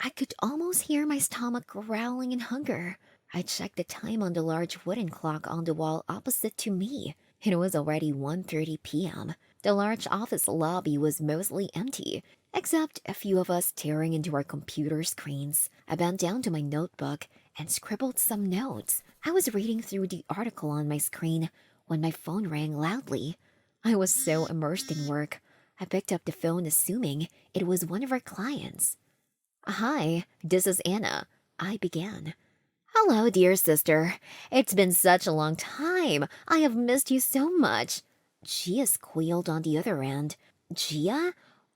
I could almost hear my stomach growling in hunger. I checked the time on the large wooden clock on the wall opposite to me. It was already 1:30 p.m. The large office lobby was mostly empty, except a few of us staring into our computer screens. I bent down to my notebook and scribbled some notes. I was reading through the article on my screen when my phone rang loudly. I was so immersed in work. I picked up the phone assuming it was one of our clients. Hi, this is Anna. I began. Hello, dear sister. It's been such a long time. I have missed you so much. Gia squealed on the other end. Gia?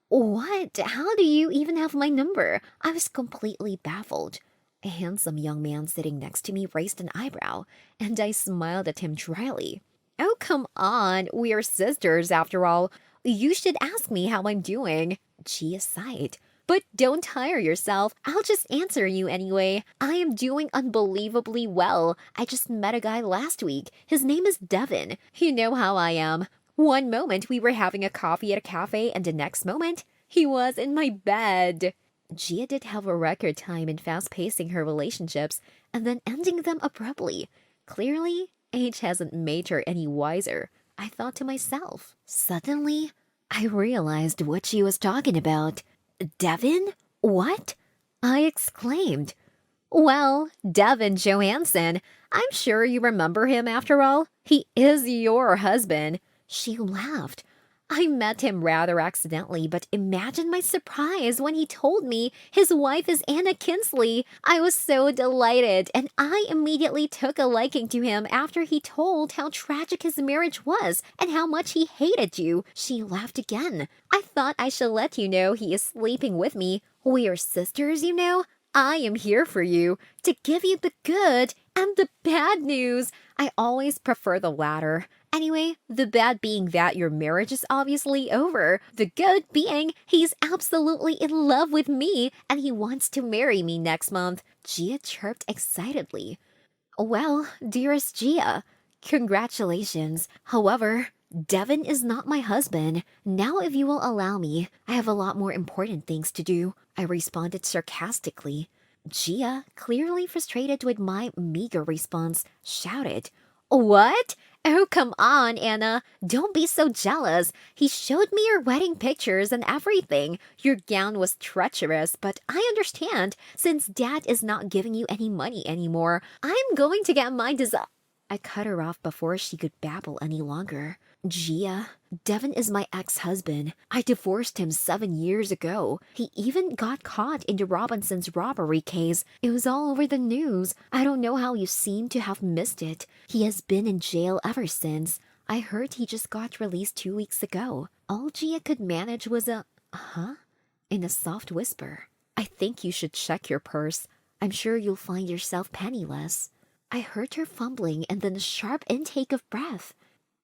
What? How do you even have my number? I was completely baffled. A handsome young man sitting next to me raised an eyebrow, and I smiled at him dryly. Oh, come on. We're sisters, after all. You should ask me how I'm doing. Gia sighed. But don't tire yourself. I'll just answer you anyway. I am doing unbelievably well. I just met a guy last week. His name is Devin. You know how I am. One moment we were having a coffee at a cafe, and the next moment he was in my bed. Gia did have a record time in fast pacing her relationships and then ending them abruptly. Clearly, age hasn't made her any wiser, I thought to myself. Suddenly, I realized what she was talking about. Devin? What? I exclaimed. Well, Devin Johansson. I'm sure you remember him after all. He is your husband. She laughed. I met him rather accidentally, but imagine my surprise when he told me his wife is Anna Kinsley. I was so delighted, and I immediately took a liking to him after he told how tragic his marriage was and how much he hated you. She laughed again. I thought I should let you know he is sleeping with me. We are sisters, you know. I am here for you, to give you the good and the bad news. I always prefer the latter. Anyway, the bad being that your marriage is obviously over. The good being he's absolutely in love with me and he wants to marry me next month. Gia chirped excitedly. Well, dearest Gia, congratulations. However, Devin is not my husband. Now, if you will allow me, I have a lot more important things to do. I responded sarcastically. Gia, clearly frustrated with my meager response, shouted, What? Oh, come on, Anna. Don't be so jealous. He showed me your wedding pictures and everything. Your gown was treacherous, but I understand. Since Dad is not giving you any money anymore, I'm going to get my I cut her off before she could babble any longer. Gia, Devin is my ex-husband. I divorced him 7 years ago. He even got caught in the Robinsons robbery case. It was all over the news. I don't know how you seem to have missed it. He has been in jail ever since. I heard he just got released 2 weeks ago. All Gia could manage was a, huh? In a soft whisper. I think you should check your purse. I'm sure you'll find yourself penniless. I heard her fumbling and then a sharp intake of breath.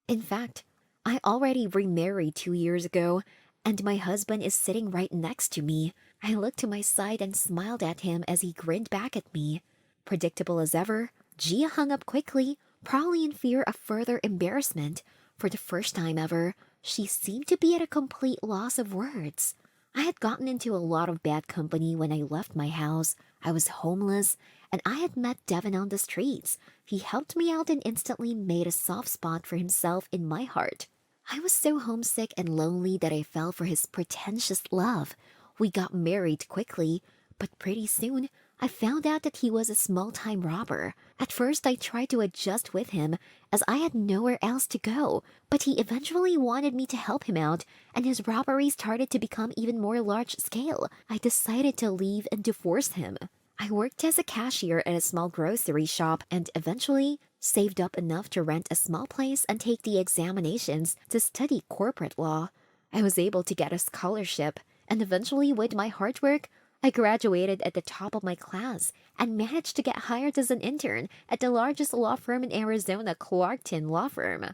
In fact, I already remarried 2 years ago, and my husband is sitting right next to me. I looked to my side and smiled at him as he grinned back at me. Predictable as ever, Gia hung up quickly, probably in fear of further embarrassment. For the first time ever, she seemed to be at a complete loss of words. I had gotten into a lot of bad company when I left my house. I was homeless, and I had met Devin on the streets. He helped me out and instantly made a soft spot for himself in my heart. I was so homesick and lonely that I fell for his pretentious love. We got married quickly, but pretty soon I found out that he was a small-time robber. At first I tried to adjust with him as I had nowhere else to go, but he eventually wanted me to help him out, and his robbery started to become even more large-scale. I decided to leave and divorce him. I worked as a cashier at a small grocery shop and eventually saved up enough to rent a small place and take the examinations to study corporate law. I was able to get a scholarship, and eventually, with my hard work, I graduated at the top of my class and managed to get hired as an intern at the largest law firm in Arizona, Clarkton Law Firm.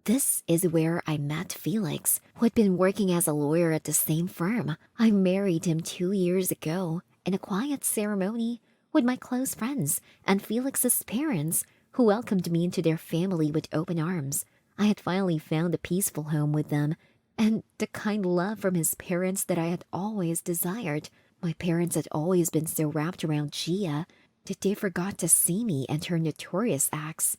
This is where I met Felix, who had been working as a lawyer at the same firm. I married him 2 years ago in a quiet ceremony with my close friends and Felix's parents, who welcomed me into their family with open arms. I had finally found a peaceful home with them and the kind love from his parents that I had always desired. My parents had always been so wrapped around Gia that they forgot to see me and her notorious acts.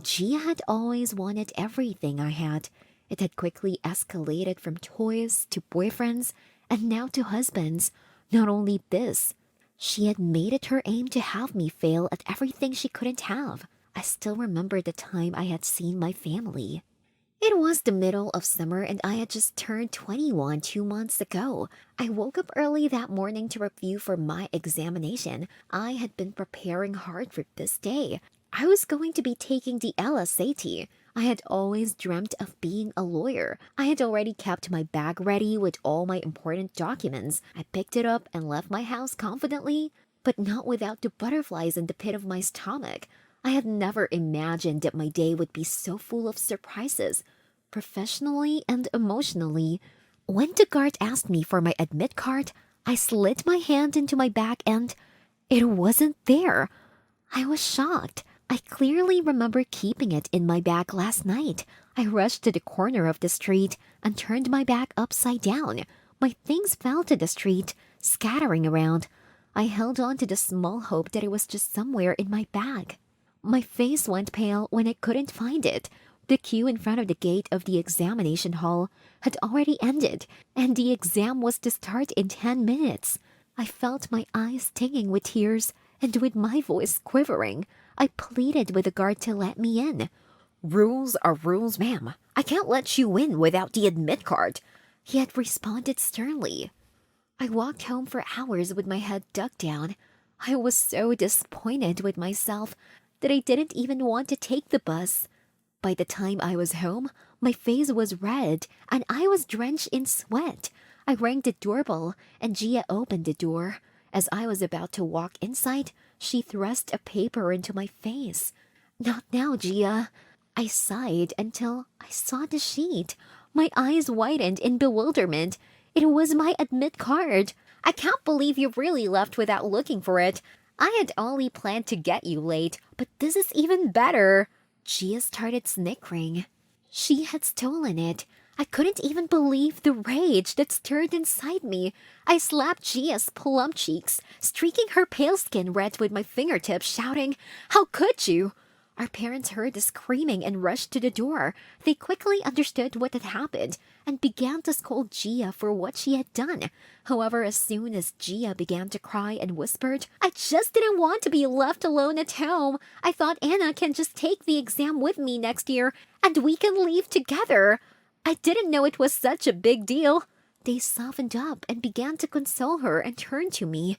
Gia had always wanted everything I had. It had quickly escalated from toys to boyfriends and now to husbands. Not only this, she had made it her aim to have me fail at everything she couldn't have. I still remember the time I had seen my family. It was the middle of summer and I had just turned 21 2 months ago. I woke up early that morning to review for my examination. I had been preparing hard for this day. I was going to be taking the LSAT. I had always dreamt of being a lawyer. I had already kept my bag ready with all my important documents. I picked it up and left my house confidently, but not without the butterflies in the pit of my stomach. I had never imagined that my day would be so full of surprises, professionally and emotionally. When the guard asked me for my admit card, I slid my hand into my bag and it wasn't there. I was shocked. I clearly remember keeping it in my bag last night. I rushed to the corner of the street and turned my bag upside down. My things fell to the street, scattering around. I held on to the small hope that it was just somewhere in my bag. My face went pale when I couldn't find it. The queue in front of the gate of the examination hall had already ended, and the exam was to start in 10 minutes. I felt my eyes stinging with tears, and with my voice quivering, I pleaded with the guard to let me in. "Rules are rules, ma'am. I can't let you in without the admit card," he had responded sternly. I walked home for hours with my head ducked down. I was so disappointed with myself that I didn't even want to take the bus. By the time I was home, my face was red and I was drenched in sweat. I rang the doorbell and Gia opened the door. As I was about to walk inside, she thrust a paper into my face. "Not now, Gia." I sighed until I saw the sheet. My eyes widened in bewilderment. It was my admit card. "I can't believe you really left without looking for it. I had only planned to get you late, but this is even better." Gia started snickering. She had stolen it. I couldn't even believe the rage that stirred inside me. I slapped Gia's plump cheeks, streaking her pale skin red with my fingertips, shouting, "How could you?" Our parents heard the screaming and rushed to the door. They quickly understood what had happened and began to scold Gia for what she had done. However, as soon as Gia began to cry and whispered, "I just didn't want to be left alone at home. I thought Anna can just take the exam with me next year and we can leave together. I didn't know it was such a big deal." They softened up and began to console her and turned to me.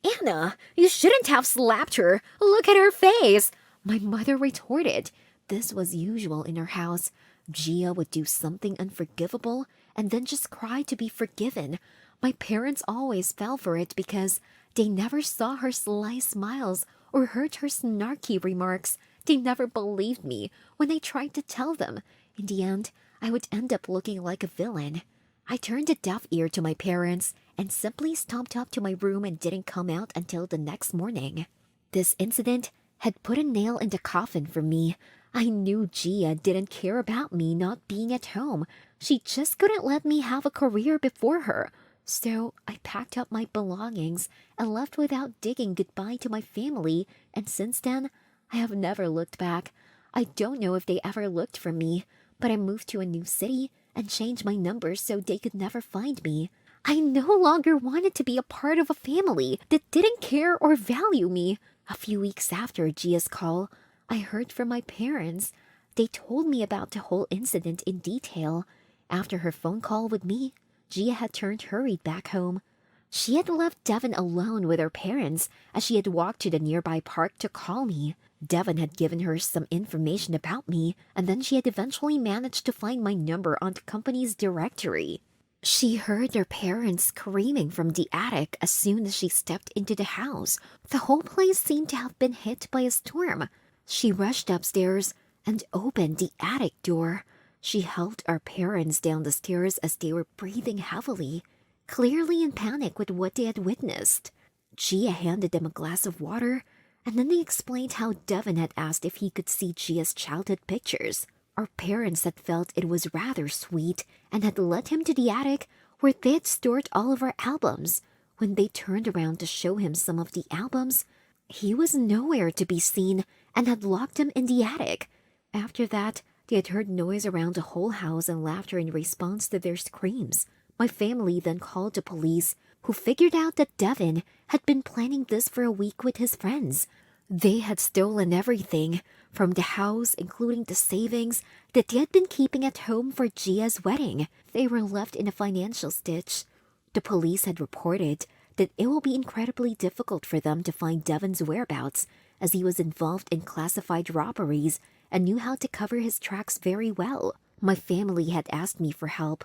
"Anna, you shouldn't have slapped her. Look at her face." My mother retorted. This was usual in our house. Gia would do something unforgivable and then just cry to be forgiven. My parents always fell for it because they never saw her sly smiles or heard her snarky remarks. They never believed me when I tried to tell them. In the end, I would end up looking like a villain. I turned a deaf ear to my parents and simply stomped up to my room and didn't come out until the next morning. This incident had put a nail in the coffin for me. I knew Gia didn't care about me not being at home. She just couldn't let me have a career before her. So I packed up my belongings and left without digging goodbye to my family, and since then, I have never looked back. I don't know if they ever looked for me, but I moved to a new city and changed my number so they could never find me. I no longer wanted to be a part of a family that didn't care or value me. A few weeks after Gia's call, I heard from my parents. They told me about the whole incident in detail. After her phone call with me, Gia had hurried back home. She had left Devon alone with her parents as she had walked to the nearby park to call me. Devon had given her some information about me, and then she had eventually managed to find my number on the company's directory. She heard her parents screaming from the attic as soon as she stepped into the house. The whole place seemed to have been hit by a storm. She rushed upstairs and opened the attic door. She helped our parents down the stairs as they were breathing heavily, clearly in panic with what they had witnessed. Gia handed them a glass of water, and then they explained how Devon had asked if he could see Gia's childhood pictures. Our parents had felt it was rather sweet and had led him to the attic where they had stored all of our albums. When they turned around to show him some of the albums, he was nowhere to be seen and had locked him in the attic. After that, they had heard noise around the whole house and laughter in response to their screams. My family then called the police, who figured out that Devin had been planning this for a week with his friends. They had stolen everything from the house, including the savings that they had been keeping at home for Gia's wedding. They were left in a financial stitch. The police had reported that it will be incredibly difficult for them to find Devin's whereabouts, as he was involved in classified robberies and knew how to cover his tracks very well. My family had asked me for help,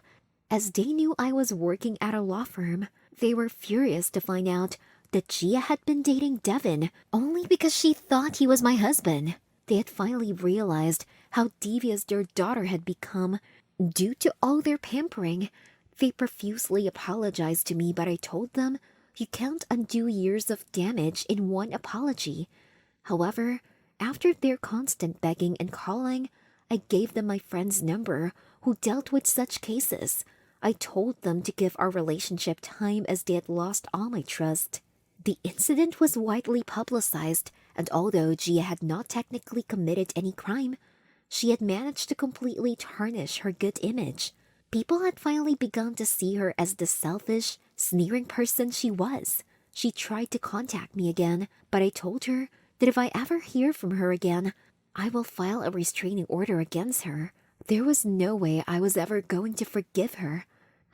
as they knew I was working at a law firm. They were furious to find out that Gia had been dating Devin only because she thought he was my husband. They had finally realized how devious their daughter had become due to all their pampering. They profusely apologized to me, but I told them, you can't undo years of damage in one apology. However, after their constant begging and calling, I gave them my friend's number who dealt with such cases. I told them to give our relationship time as they had lost all my trust. The incident was widely publicized, and although Gia had not technically committed any crime, she had managed to completely tarnish her good image. People had finally begun to see her as the selfish, sneering person she was. She tried to contact me again, but I told her that if I ever hear from her again, I will file a restraining order against her. There was no way I was ever going to forgive her.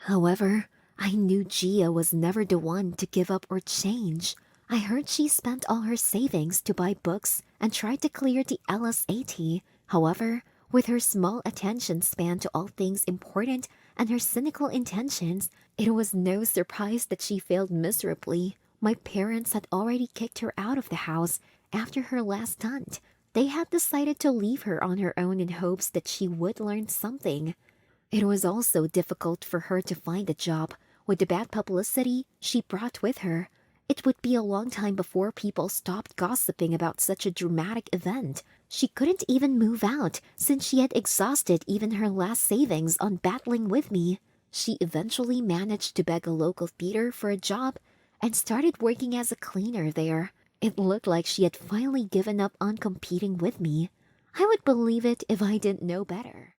However, I knew Gia was never the one to give up or change. I heard she spent all her savings to buy books and tried to clear the LSAT. However, with her small attention span to all things important and her cynical intentions, it was no surprise that she failed miserably. My parents had already kicked her out of the house after her last stunt. They had decided to leave her on her own in hopes that she would learn something. It was also difficult for her to find a job. With the bad publicity she brought with her, it would be a long time before people stopped gossiping about such a dramatic event. She couldn't even move out since she had exhausted even her last savings on battling with me. She eventually managed to beg a local theater for a job and started working as a cleaner there. It looked like she had finally given up on competing with me. I would believe it if I didn't know better.